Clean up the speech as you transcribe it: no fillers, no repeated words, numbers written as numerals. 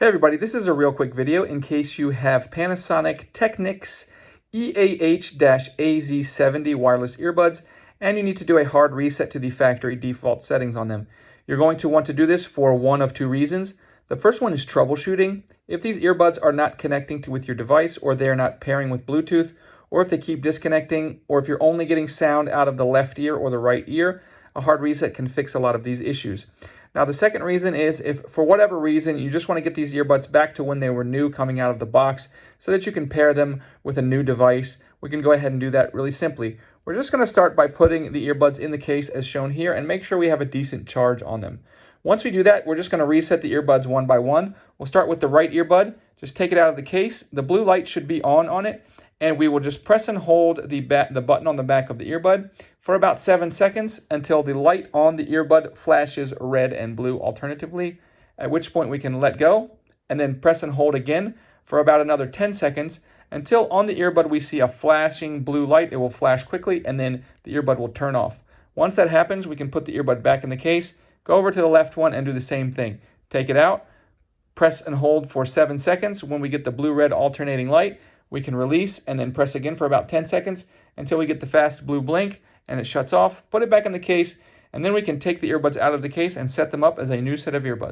Hey everybody, this is a real quick video in case you have Panasonic Technics EAH-AZ70 wireless earbuds and you need to do a hard reset to the factory default settings on them. You're going to want to do this for one of two reasons. The first one is troubleshooting. If these earbuds are not connecting with your device, or they're not pairing with Bluetooth, or if they keep disconnecting, or if you're only getting sound out of the left ear or the right ear, a hard reset can fix a lot of these issues. Now, the second reason is if for whatever reason you just want to get these earbuds back to when they were new coming out of the box so that you can pair them with a new device, we can go ahead and do that really simply. We're just going to start by putting the earbuds in the case as shown here and make sure we have a decent charge on them. Once we do that, we're just going to reset the earbuds one by one. We'll start with the right earbud. Just take it out of the case. The blue light should be on it, and we will just press and hold the button on the back of the earbud for about 7 seconds until the light on the earbud flashes red and blue alternatively, at which point we can let go and then press and hold again for about another 10 seconds until on the earbud we see a flashing blue light. It will flash quickly and then the earbud will turn off. Once that happens, we can put the earbud back in the case, go over to the left one and do the same thing. Take it out, press and hold for 7 seconds. When we get the blue-red alternating light, we can release and then press again for about 10 seconds until we get the fast blue blink and it shuts off. Put it back in the case, and then we can take the earbuds out of the case and set them up as a new set of earbuds.